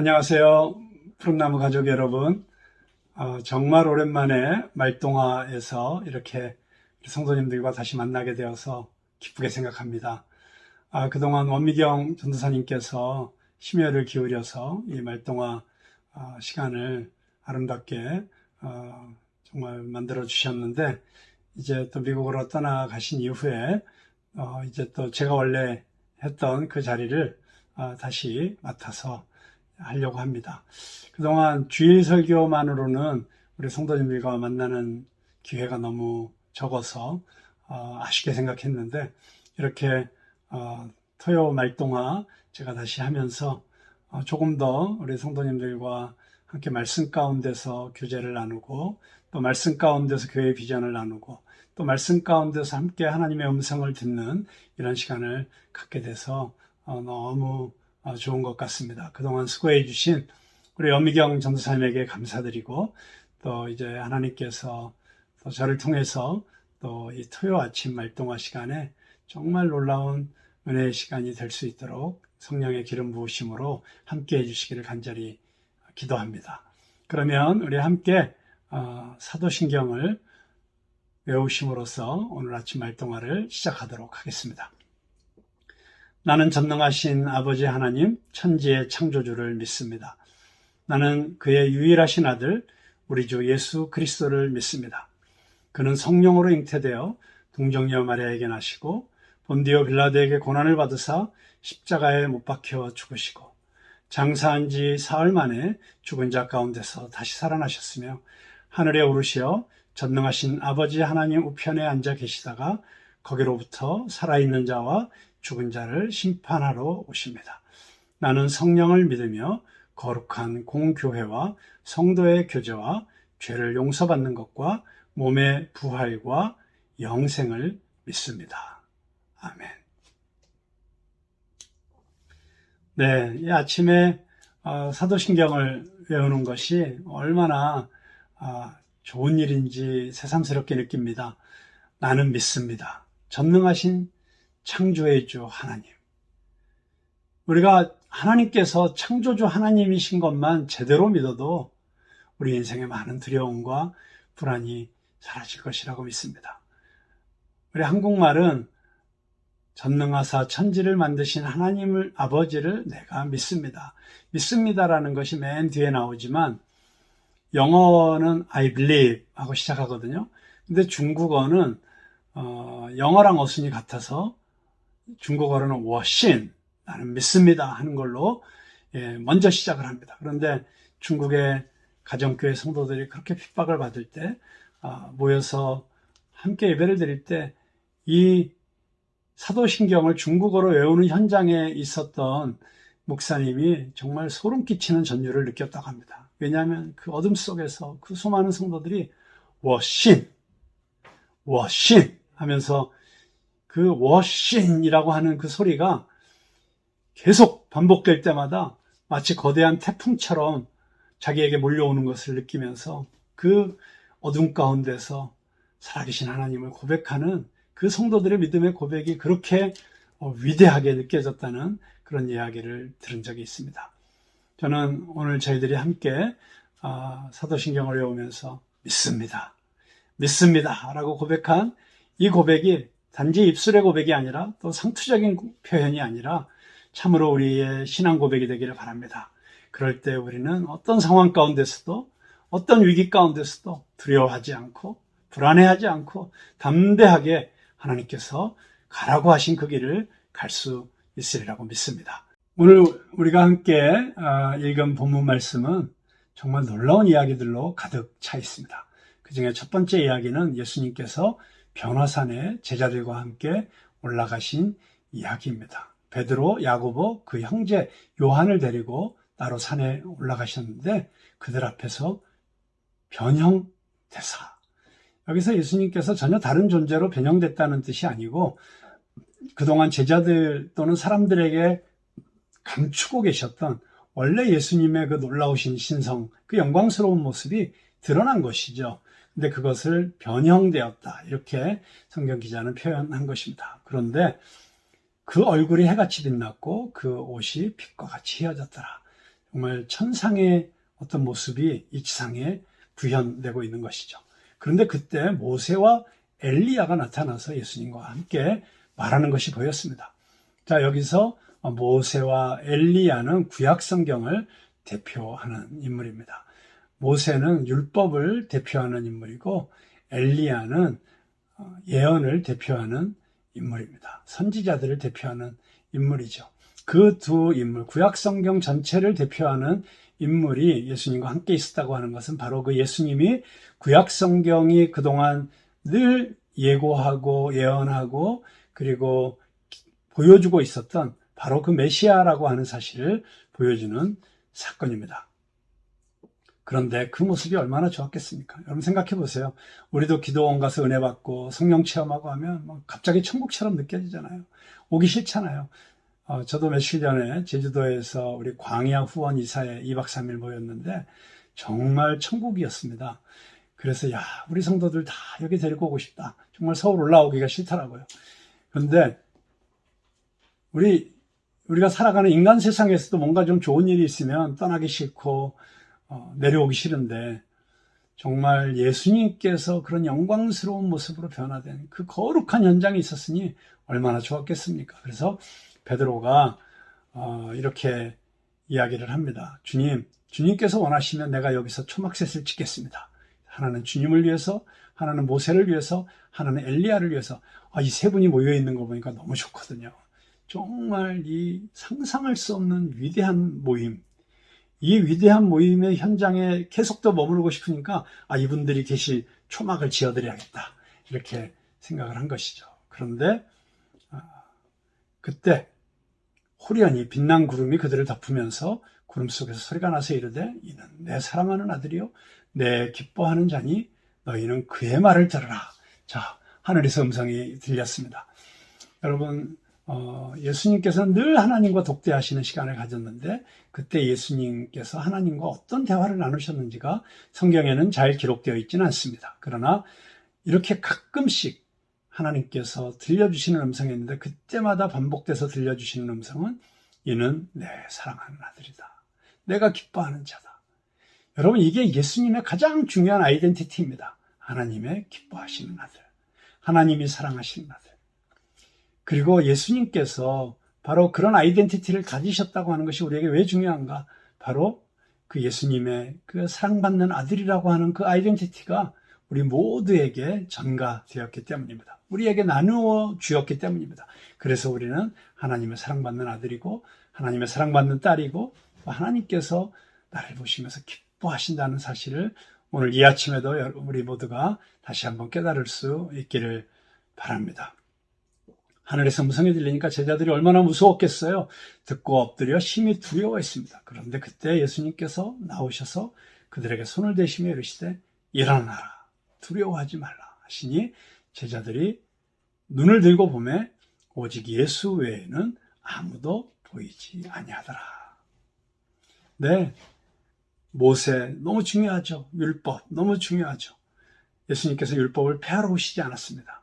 안녕하세요. 푸른나무 가족 여러분. 정말 오랜만에 말동화에서 이렇게 성도님들과 다시 만나게 되어서 기쁘게 생각합니다. 그동안 원미경 전도사님께서 심혈을 기울여서 이 말동화 시간을 아름답게 정말 만들어 주셨는데, 이제 또 미국으로 떠나가신 이후에 이제 또 제가 원래 했던 그 자리를 다시 맡아서 하려고 합니다. 그동안 주일 설교만으로는 우리 성도님들과 만나는 기회가 너무 적어서 아쉽게 생각했는데, 이렇게 토요 말동화 제가 다시 하면서 조금 더 우리 성도님들과 함께 말씀 가운데서 교제를 나누고, 또 말씀 가운데서 교회 비전을 나누고, 또 말씀 가운데서 함께 하나님의 음성을 듣는 이런 시간을 갖게 돼서 너무 좋은 것 같습니다. 그동안 수고해 주신 우리 연미경 전도사님에게 감사드리고, 또 이제 하나님께서 또 저를 통해서 또 이 토요 아침 말동화 시간에 정말 놀라운 은혜의 시간이 될 수 있도록 성령의 기름 부으심으로 함께 해주시기를 간절히 기도합니다. 그러면 우리 함께 사도신경을 외우심으로써 오늘 아침 말동화를 시작하도록 하겠습니다. 나는 전능하신 아버지 하나님, 천지의 창조주를 믿습니다. 나는 그의 유일하신 아들, 우리 주 예수 그리스도를 믿습니다. 그는 성령으로 잉태되어 동정녀 마리아에게 나시고 본디오 빌라도에게 고난을 받으사 십자가에 못 박혀 죽으시고 장사한 지 사흘 만에 죽은 자 가운데서 다시 살아나셨으며 하늘에 오르시어 전능하신 아버지 하나님 우편에 앉아 계시다가 거기로부터 살아있는 자와 죽은 자를 심판하러 오십니다. 나는 성령을 믿으며 거룩한 공교회와 성도의 교제와 죄를 용서받는 것과 몸의 부활과 영생을 믿습니다. 아멘. 네, 이 아침에 사도신경을 외우는 것이 얼마나 좋은 일인지 새삼스럽게 느낍니다. 나는 믿습니다. 전능하신 창조의 주 하나님. 우리가 하나님께서 창조주 하나님이신 것만 제대로 믿어도 우리 인생의 많은 두려움과 불안이 사라질 것이라고 믿습니다. 우리 한국말은 전능하사 천지를 만드신 하나님을 아버지를 내가 믿습니다. 믿습니다라는 것이 맨 뒤에 나오지만 영어는 I believe 하고 시작하거든요. 근데 중국어는 영어랑 어순이 같아서 중국어로는 我信 나는 믿습니다 하는 걸로 먼저 시작을 합니다. 그런데 중국의 가정교회 성도들이 그렇게 핍박을 받을 때 모여서 함께 예배를 드릴 때 이 사도신경을 중국어로 외우는 현장에 있었던 목사님이 정말 소름 끼치는 전율을 느꼈다고 합니다. 왜냐하면 그 어둠 속에서 그 수많은 성도들이 我信 하면서 그 我信이라고 하는 그 소리가 계속 반복될 때마다 마치 거대한 태풍처럼 자기에게 몰려오는 것을 느끼면서 그 어둠 가운데서 살아계신 하나님을 고백하는 그 성도들의 믿음의 고백이 그렇게 위대하게 느껴졌다는 그런 이야기를 들은 적이 있습니다. 저는 오늘 저희들이 함께 사도신경을 외우면서 믿습니다 라고 고백한 이 고백이 단지 입술의 고백이 아니라 또 상투적인 표현이 아니라 참으로 우리의 신앙 고백이 되기를 바랍니다. 그럴 때 우리는 어떤 상황 가운데서도 어떤 위기 가운데서도 두려워하지 않고 불안해하지 않고 담대하게 하나님께서 가라고 하신 그 길을 갈 수 있으리라고 믿습니다. 오늘 우리가 함께 읽은 본문 말씀은 정말 놀라운 이야기들로 가득 차 있습니다. 그 중에 첫 번째 이야기는 예수님께서 변화산에 제자들과 함께 올라가신 이야기입니다. 베드로, 야고보, 그 형제 요한을 데리고 따로 산에 올라가셨는데 그들 앞에서 변형대사. 여기서 예수님께서 전혀 다른 존재로 변형됐다는 뜻이 아니고 그동안 제자들 또는 사람들에게 감추고 계셨던 원래 예수님의 그 놀라우신 신성, 그 영광스러운 모습이 드러난 것이죠. 근데 그것을 변형되었다. 이렇게 성경 기자는 표현한 것입니다. 그런데 그 얼굴이 해같이 빛났고 그 옷이 빛과 같이 휘어졌더라. 정말 천상의 어떤 모습이 이 지상에 구현되고 있는 것이죠. 그런데 그때 모세와 엘리야가 나타나서 예수님과 함께 말하는 것이 보였습니다. 자, 여기서 모세와 엘리야는 구약 성경을 대표하는 인물입니다. 모세는 율법을 대표하는 인물이고 엘리야는 예언을 대표하는 인물입니다. 선지자들을 대표하는 인물이죠. 그 두 인물, 구약 성경 전체를 대표하는 인물이 예수님과 함께 있었다고 하는 것은 바로 그 예수님이 구약 성경이 그동안 늘 예고하고 예언하고 그리고 보여주고 있었던 바로 그 메시아라고 하는 사실을 보여주는 사건입니다. 그런데 그 모습이 얼마나 좋았겠습니까? 여러분 생각해 보세요. 우리도 기도원 가서 은혜 받고 성령 체험하고 하면 갑자기 천국처럼 느껴지잖아요. 오기 싫잖아요. 저도 며칠 전에 제주도에서 우리 광야 후원 이사회 2박 3일 모였는데 정말 천국이었습니다. 그래서 우리 성도들 다 여기 데리고 오고 싶다. 정말 서울 올라오기가 싫더라고요. 그런데 우리가 살아가는 인간 세상에서도 뭔가 좀 좋은 일이 있으면 떠나기 싫고 내려오기 싫은데 정말 예수님께서 그런 영광스러운 모습으로 변화된 그 거룩한 현장이 있었으니 얼마나 좋았겠습니까? 그래서 베드로가 이렇게 이야기를 합니다. 주님께서 원하시면 내가 여기서 초막셋을 짓겠습니다. 하나는 주님을 위해서, 하나는 모세를 위해서, 하나는 엘리야를 위해서. 이 세 분이 모여있는 거 보니까 너무 좋거든요. 정말 이 상상할 수 없는 위대한 모임, 이 위대한 모임의 현장에 계속 더 머무르고 싶으니까 이분들이 계실 초막을 지어드려야겠다 이렇게 생각을 한 것이죠. 그런데 그때 호련히 빛난 구름이 그들을 덮으면서 구름 속에서 소리가 나서 이르되 이는 내 사랑하는 아들이요 내 기뻐하는 자니 너희는 그의 말을 들으라. 자, 하늘에서 음성이 들렸습니다. 여러분 예수님께서는 늘 하나님과 독대하시는 시간을 가졌는데 그때 예수님께서 하나님과 어떤 대화를 나누셨는지가 성경에는 잘 기록되어 있지는 않습니다. 그러나 이렇게 가끔씩 하나님께서 들려주시는 음성이 있는데 그때마다 반복돼서 들려주시는 음성은 이는 내 사랑하는 아들이다. 내가 기뻐하는 자다. 여러분 이게 예수님의 가장 중요한 아이덴티티입니다. 하나님의 기뻐하시는 아들. 하나님이 사랑하시는 아들. 그리고 예수님께서 바로 그런 아이덴티티를 가지셨다고 하는 것이 우리에게 왜 중요한가? 바로 그 예수님의 그 사랑받는 아들이라고 하는 그 아이덴티티가 우리 모두에게 전가되었기 때문입니다. 우리에게 나누어 주었기 때문입니다. 그래서 우리는 하나님의 사랑받는 아들이고 하나님의 사랑받는 딸이고 하나님께서 나를 보시면서 기뻐하신다는 사실을 오늘 이 아침에도 우리 모두가 다시 한번 깨달을 수 있기를 바랍니다. 하늘에서 음성이 들리니까 제자들이 얼마나 무서웠겠어요. 듣고 엎드려 심히 두려워했습니다. 그런데 그때 예수님께서 나오셔서 그들에게 손을 대시며 이르시되 일어나라 두려워하지 말라 하시니 제자들이 눈을 들고 보매 오직 예수 외에는 아무도 보이지 아니하더라. 네, 모세 너무 중요하죠. 율법 너무 중요하죠. 예수님께서 율법을 폐하러 오시지 않았습니다.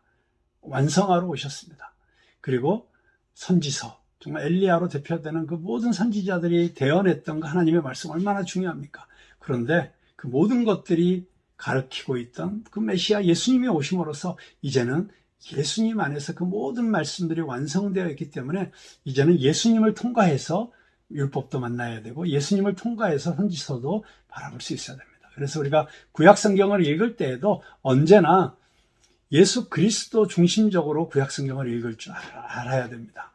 완성하러 오셨습니다. 그리고 선지서, 정말 엘리야로 대표되는 그 모든 선지자들이 대언했던 그 하나님의 말씀 얼마나 중요합니까? 그런데 그 모든 것들이 가르치고 있던 그 메시아 예수님이 오심으로써 이제는 예수님 안에서 그 모든 말씀들이 완성되어 있기 때문에 이제는 예수님을 통과해서 율법도 만나야 되고 예수님을 통과해서 선지서도 바라볼 수 있어야 됩니다. 그래서 우리가 구약 성경을 읽을 때에도 언제나 예수 그리스도 중심적으로 구약 성경을 읽을 줄 알아야 됩니다.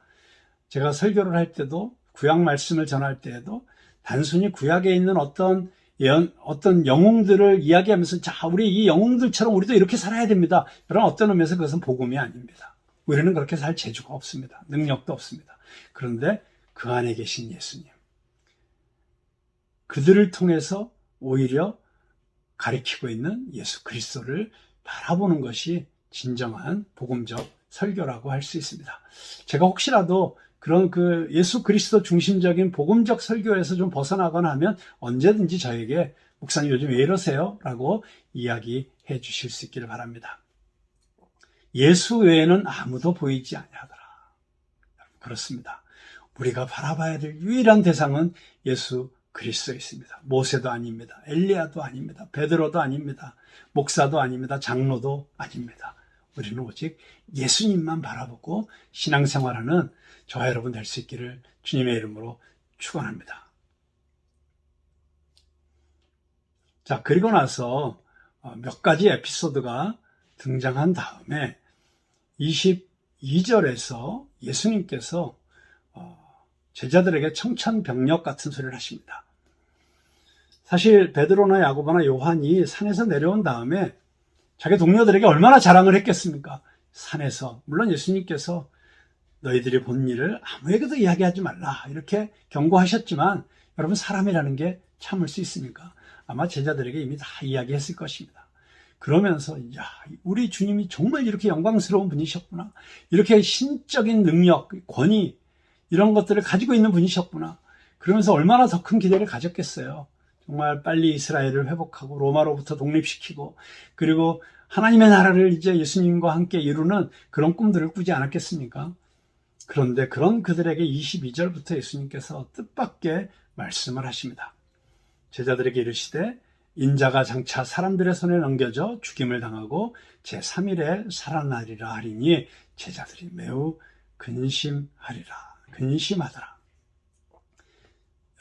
제가 설교를 할 때도 구약 말씀을 전할 때에도 단순히 구약에 있는 어떤 영웅들을 이야기하면서 자, 우리 이 영웅들처럼 우리도 이렇게 살아야 됩니다. 그런 어떤 의미에서 그것은 복음이 아닙니다. 우리는 그렇게 살 재주가 없습니다. 능력도 없습니다. 그런데 그 안에 계신 예수님. 그들을 통해서 오히려 가리키고 있는 예수 그리스도를 바라보는 것이 진정한 복음적 설교라고 할 수 있습니다. 제가 혹시라도 그런 그 예수 그리스도 중심적인 복음적 설교에서 좀 벗어나거나 하면 언제든지 저에게 목사님 요즘 왜 이러세요? 라고 이야기해 주실 수 있기를 바랍니다. 예수 외에는 아무도 보이지 아니하더라. 그렇습니다. 우리가 바라봐야 될 유일한 대상은 예수 그리스도에 있습니다. 모세도 아닙니다. 엘리야도 아닙니다. 베드로도 아닙니다. 목사도 아닙니다. 장로도 아닙니다. 우리는 오직 예수님만 바라보고 신앙생활하는 저와 여러분 될 수 있기를 주님의 이름으로 축원합니다. 자, 그리고 나서 몇 가지 에피소드가 등장한 다음에 22절에서 예수님께서 제자들에게 청천벽력 같은 소리를 하십니다. 사실 베드로나 야고보나 요한이 산에서 내려온 다음에 자기 동료들에게 얼마나 자랑을 했겠습니까? 산에서. 물론 예수님께서 너희들이 본 일을 아무에게도 이야기하지 말라 이렇게 경고하셨지만 여러분, 사람이라는 게 참을 수 있습니까? 아마 제자들에게 이미 다 이야기했을 것입니다. 그러면서 야, 우리 주님이 정말 이렇게 영광스러운 분이셨구나. 이렇게 신적인 능력, 권위 이런 것들을 가지고 있는 분이셨구나. 그러면서 얼마나 더 큰 기대를 가졌겠어요. 정말 빨리 이스라엘을 회복하고 로마로부터 독립시키고 그리고 하나님의 나라를 이제 예수님과 함께 이루는 그런 꿈들을 꾸지 않았겠습니까? 그런데 그런 그들에게 22절부터 예수님께서 뜻밖의 말씀을 하십니다. 제자들에게 이르시되 인자가 장차 사람들의 손에 넘겨져 죽임을 당하고 제3일에 살아나리라 하리니 제자들이 매우 근심하더라.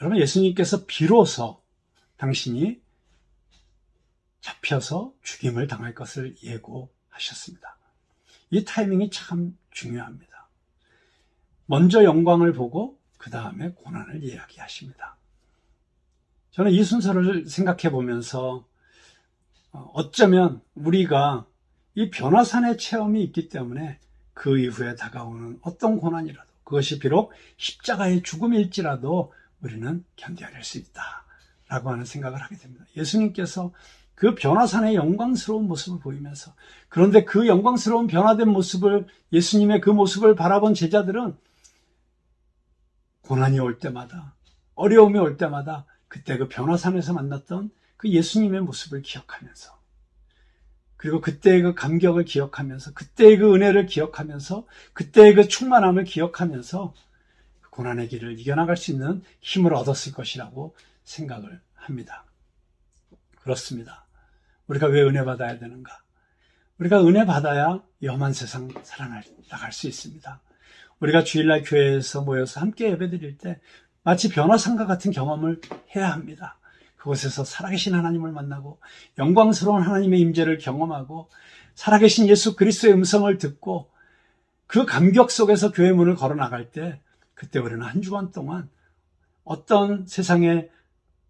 여러분, 예수님께서 비로소 당신이 잡혀서 죽임을 당할 것을 예고하셨습니다. 이 타이밍이 참 중요합니다. 먼저 영광을 보고 그 다음에 고난을 이야기하십니다. 저는 이 순서를 생각해 보면서 어쩌면 우리가 이 변화산의 체험이 있기 때문에 그 이후에 다가오는 어떤 고난이라도 그것이 비록 십자가의 죽음일지라도 우리는 견뎌낼 수 있다라고 하는 생각을 하게 됩니다. 예수님께서 그 변화산의 영광스러운 모습을 보이면서 그런데 그 영광스러운 변화된 모습을 예수님의 그 모습을 바라본 제자들은 고난이 올 때마다 어려움이 올 때마다 그때 그 변화산에서 만났던 그 예수님의 모습을 기억하면서 그리고 그때의 그 감격을 기억하면서 그때의 그 은혜를 기억하면서 그때의 그 충만함을 기억하면서 그 고난의 길을 이겨나갈 수 있는 힘을 얻었을 것이라고 생각을 합니다. 그렇습니다. 우리가 왜 은혜 받아야 되는가? 우리가 은혜 받아야 이 험한 세상 살아나갈 수 있습니다. 우리가 주일날 교회에서 모여서 함께 예배드릴 때 마치 변화산과 같은 경험을 해야 합니다. 그곳에서 살아계신 하나님을 만나고 영광스러운 하나님의 임재를 경험하고 살아계신 예수 그리스도의 음성을 듣고 그 감격 속에서 교회 문을 걸어나갈 때 그때 우리는 한 주간 동안 어떤 세상에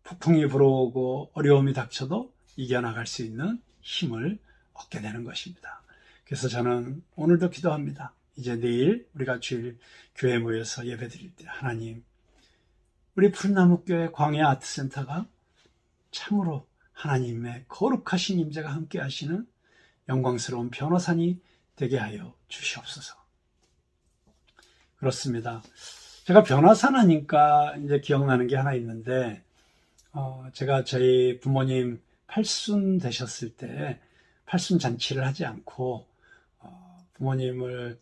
폭풍이 불어오고 어려움이 닥쳐도 이겨나갈 수 있는 힘을 얻게 되는 것입니다. 그래서 저는 오늘도 기도합니다. 이제 내일 우리가 주일 교회에 모여서 예배드릴 때 하나님, 우리 푸른나무교회 광야 아트센터가 참으로 하나님의 거룩하신 임재가 함께 하시는 영광스러운 변화산이 되게 하여 주시옵소서. 그렇습니다. 제가 변화산 하니까 이제 기억나는 게 하나 있는데, 제가 저희 부모님 팔순 되셨을 때 팔순 잔치를 하지 않고 부모님을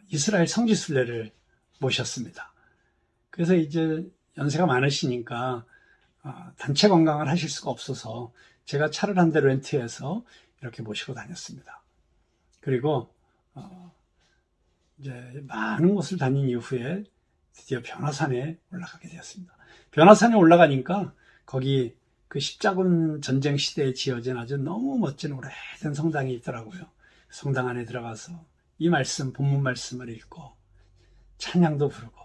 이스라엘 성지순례를 모셨습니다. 그래서 이제 연세가 많으시니까 단체 관광을 하실 수가 없어서 제가 차를 한 대 렌트해서 이렇게 모시고 다녔습니다. 그리고 이제 많은 곳을 다닌 이후에 드디어 변화산에 올라가게 되었습니다. 변화산에 올라가니까 거기 그 십자군 전쟁 시대에 지어진 아주 너무 멋진 오래된 성당이 있더라고요. 성당 안에 들어가서 이 말씀, 본문 말씀을 읽고 찬양도 부르고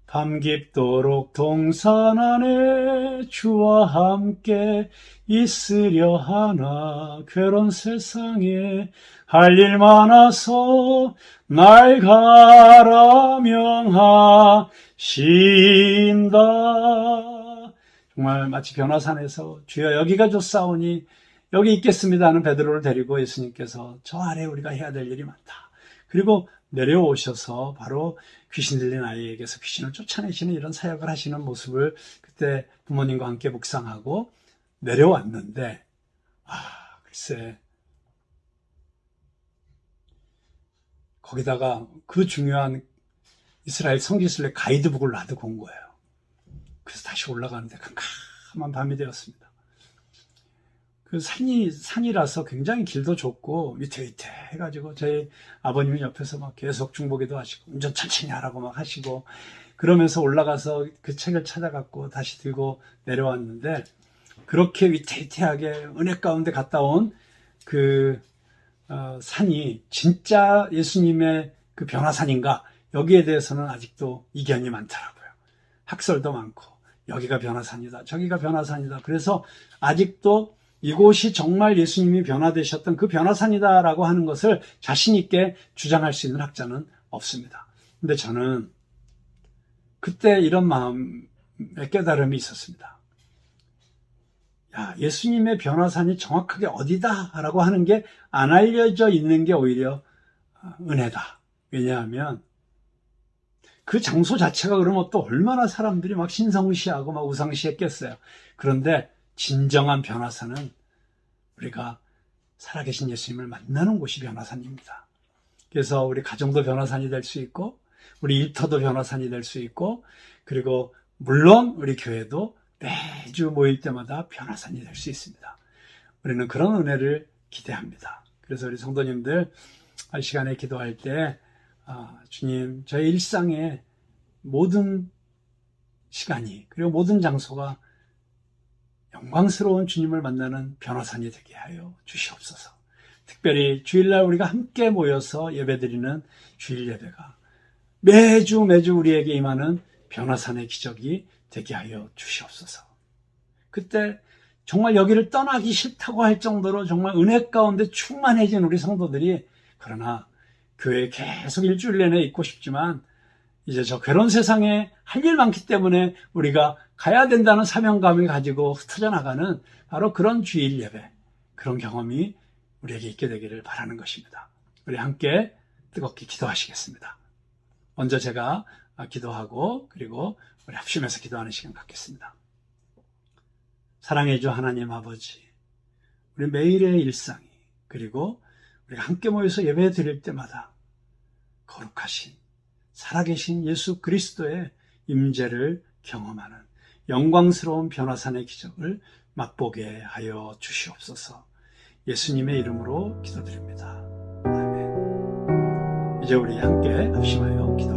밤 깊도록 동산 안에 주와 함께 있으려 하나 괴로운 세상에 할 일 많아서 날 가라 명하신다. 정말 마치 변화산에서 주여 여기가 좋사오니 여기 있겠습니다 하는 베드로를 데리고 예수님께서 저 아래 우리가 해야 될 일이 많다. 그리고 내려오셔서 바로 귀신 들린 아이에게서 귀신을 쫓아내시는 이런 사역을 하시는 모습을 그때 부모님과 함께 묵상하고 내려왔는데, 글쎄, 거기다가 그 중요한 이스라엘 성지순례 가이드북을 놔두고 온 거예요. 그래서 다시 올라가는데 캄캄한 밤이 되었습니다. 그 산이라서 굉장히 길도 좁고 위태위태 해가지고 저희 아버님이 옆에서 막 계속 중보기도 하시고 운전 천천히 하라고 막 하시고 그러면서 올라가서 그 책을 찾아갖고 다시 들고 내려왔는데 그렇게 위태위태하게 은혜 가운데 갔다 온 그 산이 진짜 예수님의 그 변화산인가 여기에 대해서는 아직도 이견이 많더라고요. 학설도 많고 여기가 변화산이다 저기가 변화산이다 그래서 아직도 이곳이 정말 예수님이 변화되셨던 그 변화산이다라고 하는 것을 자신 있게 주장할 수 있는 학자는 없습니다. 근데 저는 그때 이런 마음의 깨달음이 있었습니다. 야, 예수님의 변화산이 정확하게 어디다라고 하는 게 안 알려져 있는 게 오히려 은혜다. 왜냐하면 그 장소 자체가 그러면 또 얼마나 사람들이 막 신성시하고 막 우상시했겠어요. 그런데 진정한 변화산은 우리가 살아계신 예수님을 만나는 곳이 변화산입니다. 그래서 우리 가정도 변화산이 될 수 있고 우리 일터도 변화산이 될 수 있고 그리고 물론 우리 교회도 매주 모일 때마다 변화산이 될 수 있습니다. 우리는 그런 은혜를 기대합니다. 그래서 우리 성도님들 이 시간에 기도할 때 주님 저의 일상의 모든 시간이 그리고 모든 장소가 영광스러운 주님을 만나는 변화산이 되게 하여 주시옵소서. 특별히 주일날 우리가 함께 모여서 예배드리는 주일 예배가 매주 우리에게 임하는 변화산의 기적이 되게 하여 주시옵소서. 그때 정말 여기를 떠나기 싫다고 할 정도로 정말 은혜 가운데 충만해진 우리 성도들이 그러나 교회에 계속 일주일 내내 있고 싶지만 이제 저 괴로운 세상에 할 일 많기 때문에 우리가 가야 된다는 사명감을 가지고 흩어져 나가는 바로 그런 주일 예배, 그런 경험이 우리에게 있게 되기를 바라는 것입니다. 우리 함께 뜨겁게 기도하시겠습니다. 먼저 제가 기도하고 그리고 우리 합심해서 기도하는 시간 갖겠습니다. 사랑해 주 하나님 아버지, 우리 매일의 일상이 그리고 우리가 함께 모여서 예배 드릴 때마다 거룩하신 살아계신 예수 그리스도의 임재를 경험하는 영광스러운 변화산의 기적을 맛보게 하여 주시옵소서. 예수님의 이름으로 기도드립니다. 아멘. 이제 우리 함께 합심하여 기도합니다.